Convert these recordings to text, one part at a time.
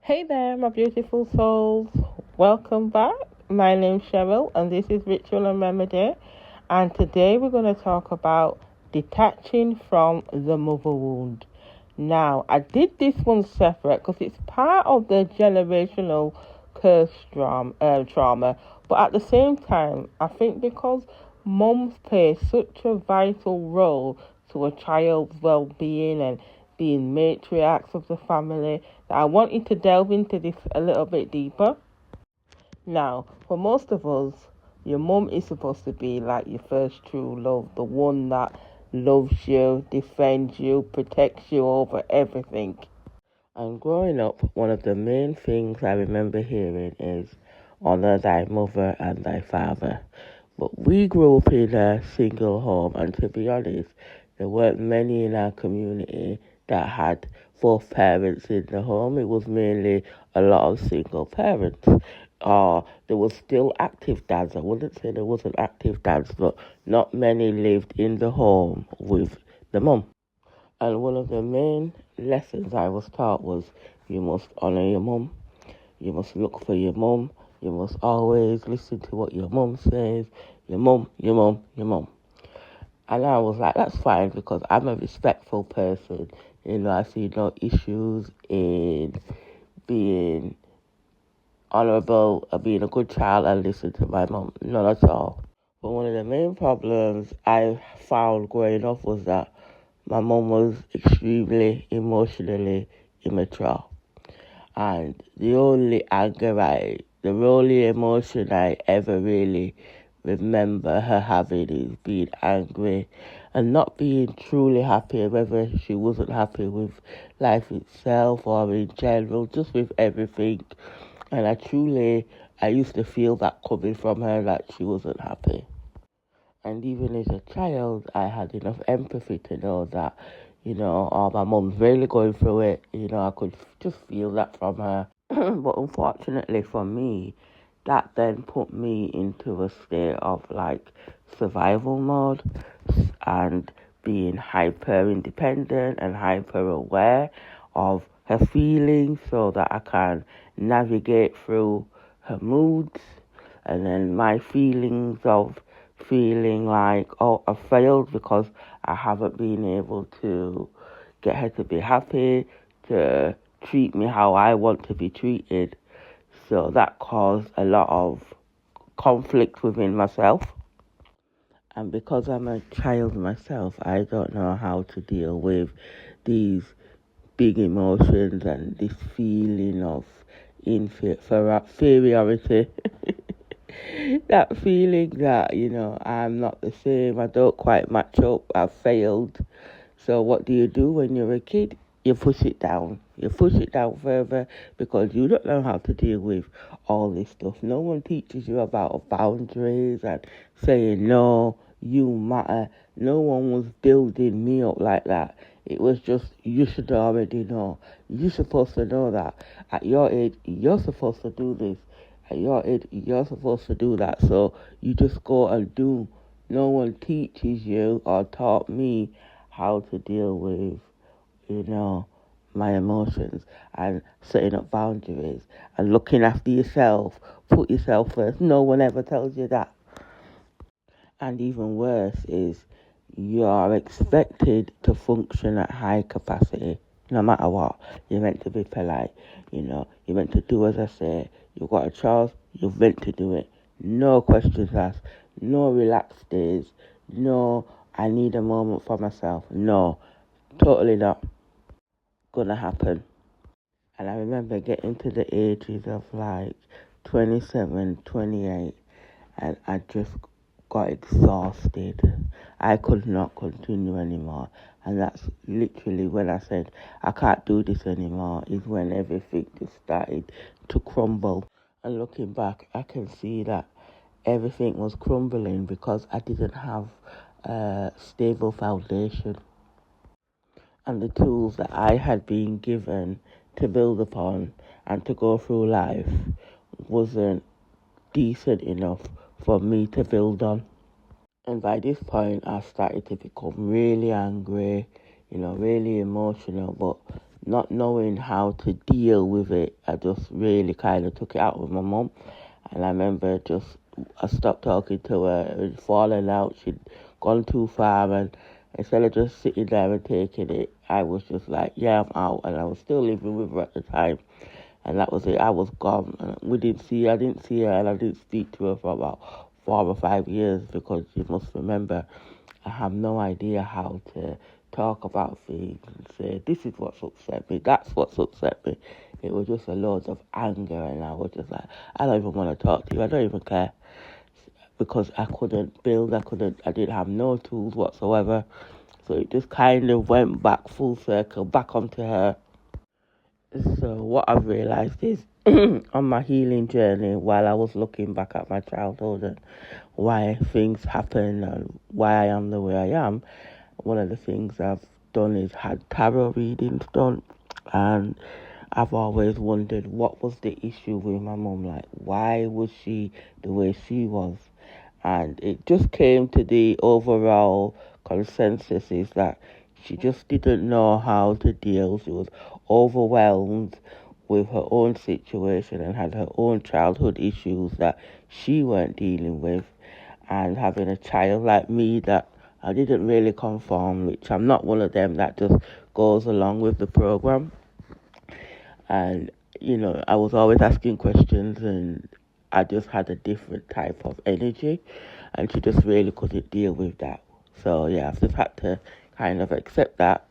Hey there, my beautiful souls. Welcome back. My name's Cheryl, and this is Ritual and Remedy. And today we're going to talk about detaching from the mother wound. Now, I did this one separate because it's part of the generational curse trauma, but at the same time, I think because moms play such a vital role to a child's well-being and being matriarchs of the family, that I wanted to delve into this a little bit deeper. Now, for most of us, your mum is supposed to be like your first true love, the one that loves you, defends you, protects you over everything. And growing up, one of the main things I remember hearing is honor thy mother and thy father. But we grew up in a single home, and to be honest, there weren't many in our community that had both parents in the home. It was mainly a lot of single parents. There was still active dads. I wouldn't say there wasn't active dads, but not many lived in the home with the mum. And one of the main lessons I was taught was you must honour your mum, you must look for your mum, you must always listen to what your mum says, your mum, your mum, your mum. And I was like, that's fine because I'm a respectful person. I see no issues in being honourable, being a good child and listen to my mum. None at all. But one of the main problems I found growing up was that my mum was extremely emotionally immature. And the only emotion I ever really remember her having is being angry and not being truly happy, whether she wasn't happy with life itself or in general, just with everything. And I used to feel that coming from her, that she wasn't happy. And even as a child, I had enough empathy to know that, oh, my mum's really going through it. I could just feel that from her. But unfortunately for me, that then put me into a state of like survival mode and being hyper independent and hyper aware of her feelings so that I can navigate through her moods, and then my feelings of feeling like, oh, I failed because I haven't been able to get her to be happy, to treat me how I want to be treated. So that caused a lot of conflict within myself. And because I'm a child myself, I don't know how to deal with these big emotions and this feeling of inferiority. That feeling that, I'm not the same, I don't quite match up, I've failed. So what do you do when you're a kid? You push it down. You push it down further because you don't know how to deal with all this stuff. No one teaches you about boundaries and saying, no, you matter. No one was building me up like that. It was just, you should already know. You're supposed to know that. At your age, you're supposed to do this. At your age, you're supposed to do that. So you just go and do. No one teaches you or taught me how to deal with, my emotions and setting up boundaries and looking after yourself. Put yourself first. No one ever tells you that. And even worse is you are expected to function at high capacity no matter what. You're meant to be polite, you're meant to do as I say. You've got a child, you're meant to do it. No questions asked, no relaxed days, no I need a moment for myself. No, totally not gonna happen. And I remember getting to the ages of like 27, 28, and I just got exhausted. I could not continue anymore. And that's literally when I said, I can't do this anymore, is when everything just started to crumble. And looking back, I can see that everything was crumbling because I didn't have a stable foundation. And the tools that I had been given to build upon and to go through life wasn't decent enough for me to build on. And by this point, I started to become really angry, really emotional, but not knowing how to deal with it, I just really kind of took it out with my mum. And I remember I stopped talking to her, it was falling out, she'd gone too far, and instead of just sitting there and taking it, I was just like, yeah, I'm out. And I was still living with her at the time. And that was it, I was gone. And I didn't see her, and I didn't speak to her for about 4 or 5 years, because you must remember, I have no idea how to talk about things and say, this is what's upset me, that's what's upset me. It was just a load of anger, and I was just like, I don't even want to talk to you, I don't even care. Because I couldn't build, I didn't have no tools whatsoever. So it just kind of went back full circle, back onto her. So what I've realised is, on my healing journey, while I was looking back at my childhood and why things happen and why I am the way I am, one of the things I've done is had tarot readings done, and I've always wondered what was the issue with my mum, like why was she the way she was, and it just came to the overall consensus is that she just didn't know how to deal. She was overwhelmed with her own situation and had her own childhood issues that she weren't dealing with, and having a child like me that I didn't really conform, which I'm not one of them that just goes along with the program. And, I was always asking questions, and I just had a different type of energy, and she just really couldn't deal with that. So, yeah, I've just had to kind of accept that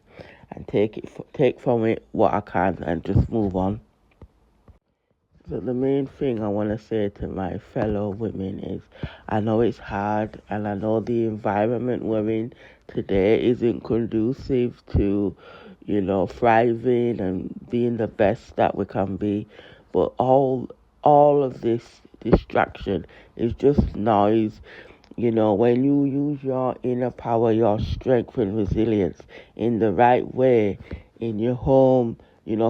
and take from it what I can and just move on. So the main thing I want to say to my fellow women is, I know it's hard, and I know the environment we're in today isn't conducive to, thriving and being the best that we can be. But all of this distraction is just noise. When you use your inner power, your strength and resilience in the right way in your home,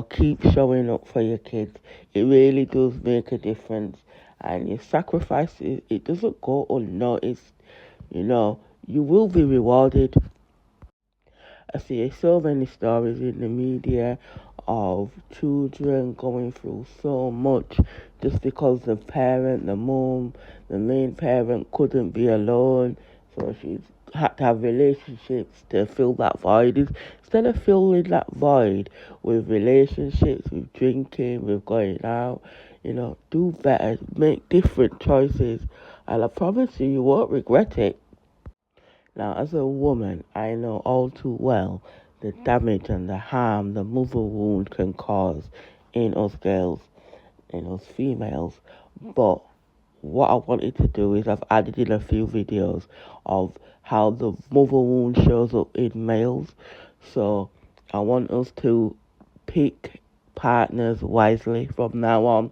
keep showing up for your kids. It really does make a difference. And your sacrifice, it doesn't go unnoticed. You will be rewarded. I see so many stories in the media of children going through so much just because the main parent couldn't be alone, so she's had to have relationships to fill that void. Instead of filling that void with relationships, with drinking, with going out, do better, make different choices, and I promise you, you won't regret it. Now, as a woman, I know all too well the damage and the harm the mother wound can cause in us girls, in us females. But what I wanted to do is I've added in a few videos of how the mother wound shows up in males. So I want us to pick partners wisely from now on.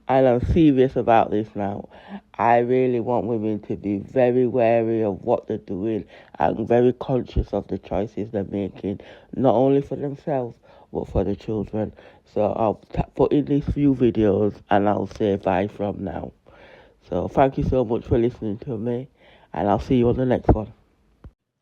And I'm serious about this now. I really want women to be very wary of what they're doing and very conscious of the choices they're making, not only for themselves, but for the children. So I'll put in these few videos and I'll say bye from now. So thank you so much for listening to me, and I'll see you on the next one.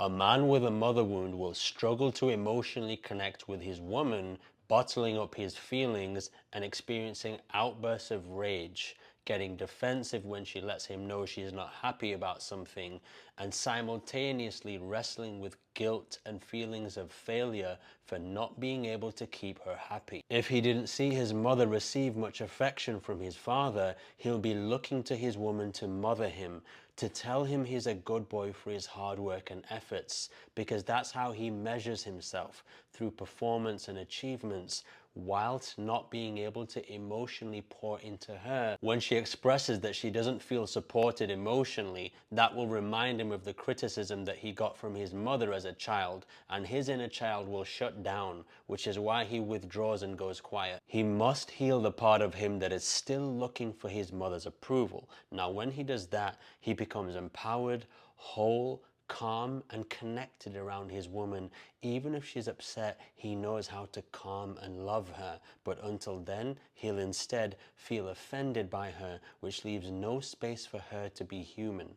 A man with a mother wound will struggle to emotionally connect with his woman, bottling up his feelings and experiencing outbursts of rage, getting defensive when she lets him know she is not happy about something, and simultaneously wrestling with guilt and feelings of failure for not being able to keep her happy. If he didn't see his mother receive much affection from his father, he'll be looking to his woman to mother him, to tell him he's a good boy for his hard work and efforts, because that's how he measures himself, through performance and achievements, whilst not being able to emotionally pour into her. When she expresses that she doesn't feel supported emotionally, that will remind him of the criticism that he got from his mother as a child, and his inner child will shut down, which is why he withdraws and goes quiet. He must heal the part of him that is still looking for his mother's approval. Now, when he does that, he becomes empowered, whole, calm and connected around his woman. Even if she's upset, he knows how to calm and love her. But until then, he'll instead feel offended by her, which leaves no space for her to be human.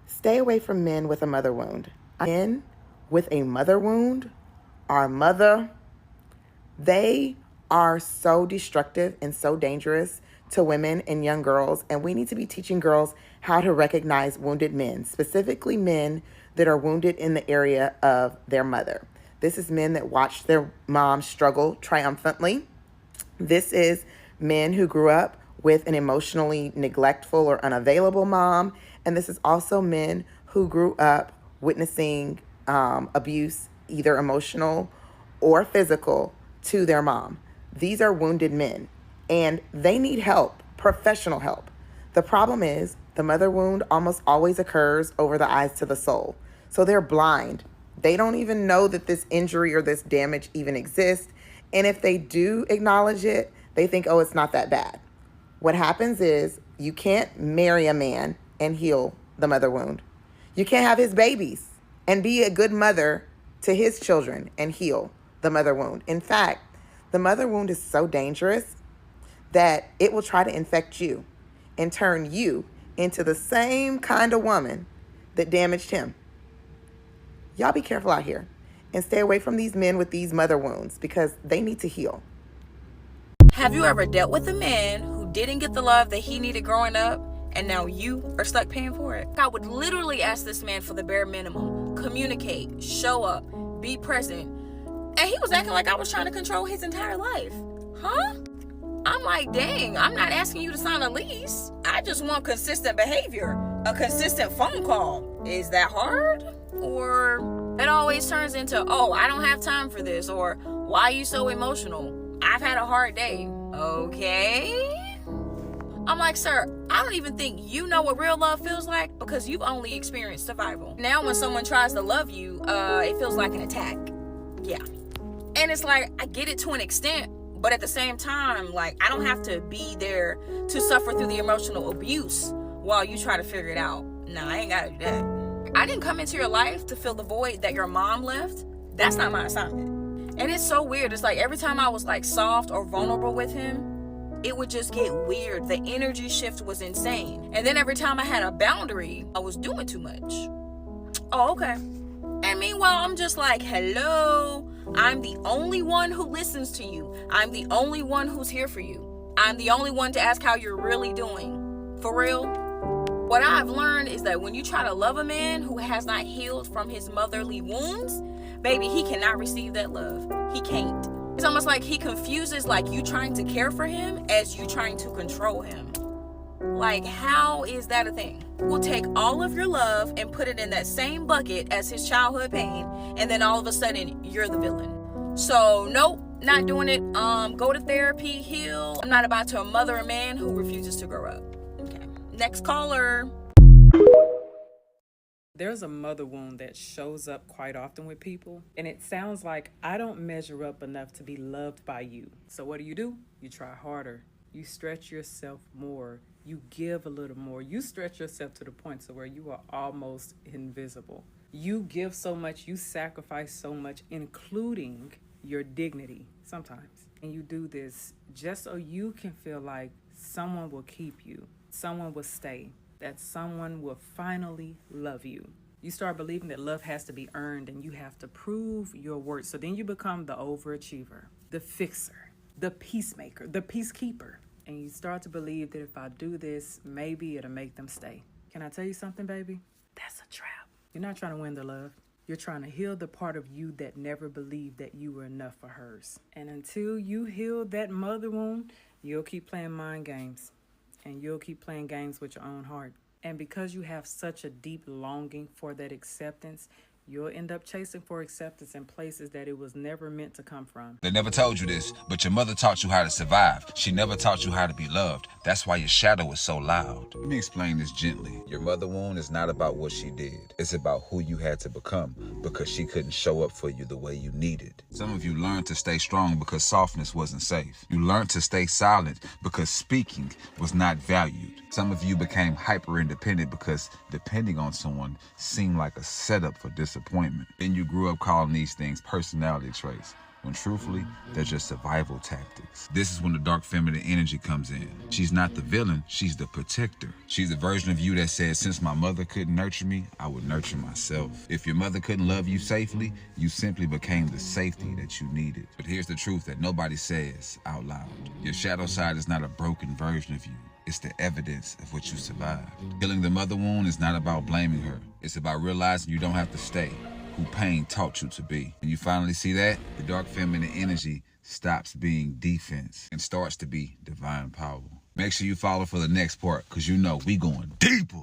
Stay away from men with a mother wound. Men with a mother wound our mother, they are so destructive and so dangerous to women and young girls. And we need to be teaching girls how to recognize wounded men, specifically men that are wounded in the area of their mother. This is men that watched their mom struggle triumphantly. This is men who grew up with an emotionally neglectful or unavailable mom. And this is also men who grew up witnessing abuse, either emotional or physical, to their mom. These are wounded men, and they need help, professional help. The problem is the mother wound almost always occurs over the eyes to the soul. So they're blind. They don't even know that this injury or this damage even exists. And if they do acknowledge it, they think, oh, it's not that bad. What happens is you can't marry a man and heal the mother wound. You can't have his babies and be a good mother to his children and heal the mother wound. In fact, the mother wound is so dangerous that it will try to infect you and turn you into the same kind of woman that damaged him. Y'all be careful out here and stay away from these men with these mother wounds because they need to heal. Have you ever dealt with a man who didn't get the love that he needed growing up, and now you are stuck paying for it? I would literally ask this man for the bare minimum. Communicate, show up, be present. And he was acting like I was trying to control his entire life. Huh? I'm like, dang, I'm not asking you to sign a lease. I just want consistent behavior, a consistent phone call. Is that hard? Or it always turns into, oh, I don't have time for this, or why are you so emotional? I've had a hard day. Okay. I'm like, sir, I don't even think you know what real love feels like because you've only experienced survival. Now when someone tries to love you, it feels like an attack. Yeah. And it's like, I get it to an extent, but at the same time, like, I don't have to be there to suffer through the emotional abuse while you try to figure it out. Nah, I ain't gotta do that. I didn't come into your life to fill the void that your mom left. That's not my assignment. And it's so weird. It's like every time I was like soft or vulnerable with him, it would just get weird. The energy shift was insane. And then every time I had a boundary, I was doing too much. Oh, okay. And meanwhile, I'm just like, hello, I'm the only one who listens to you. I'm the only one who's here for you. I'm the only one to ask how you're really doing. For real? What I've learned is that when you try to love a man who has not healed from his motherly wounds, baby, he cannot receive that love. He can't. It's almost like he confuses like you trying to care for him as you trying to control him. Like, how is that a thing? We'll take all of your love and put it in that same bucket as his childhood pain, and then all of a sudden you're the villain. So nope, not doing it. Go to therapy, heal. I'm not about to mother a man who refuses to grow up. Okay, next caller. There's a mother wound that shows up quite often with people, and it sounds like I don't measure up enough to be loved by you. So what do? You try harder. You stretch yourself more. You give a little more. You stretch yourself to the point to where you are almost invisible. You give so much, you sacrifice so much, including your dignity sometimes. And you do this just so you can feel like someone will keep you, someone will stay, that someone will finally love you. You start believing that love has to be earned and you have to prove your worth. So then you become the overachiever, the fixer, the peacemaker, the peacekeeper. And you start to believe that if I do this, maybe it'll make them stay. Can I tell you something, baby? That's a trap. You're not trying to win their love. You're trying to heal the part of you that never believed that you were enough for hers. And until you heal that mother wound, you'll keep playing mind games. And you'll keep playing games with your own heart. And because you have such a deep longing for that acceptance, you'll end up chasing for acceptance in places that it was never meant to come from. They never told you this, but your mother taught you how to survive. She never taught you how to be loved. That's why your shadow is so loud. Let me explain this gently. Your mother wound is not about what she did. It's about who you had to become because she couldn't show up for you the way you needed. Some of you learned to stay strong because softness wasn't safe. You learned to stay silent because speaking was not valued. Some of you became hyper-independent because depending on someone seemed like a setup for disappointment. Then you grew up calling these things personality traits, when truthfully, they're just survival tactics. This is when the dark feminine energy comes in. She's not the villain, she's the protector. She's the version of you that says, since my mother couldn't nurture me, I would nurture myself. If your mother couldn't love you safely, you simply became the safety that you needed. But here's the truth that nobody says out loud. Your shadow side is not a broken version of you. It's the evidence of what you survived. Healing the mother wound is not about blaming her. It's about realizing you don't have to stay who pain taught you to be. When you finally see that, the dark feminine energy stops being defense and starts to be divine power. Make sure you follow for the next part, because you know we going deeper.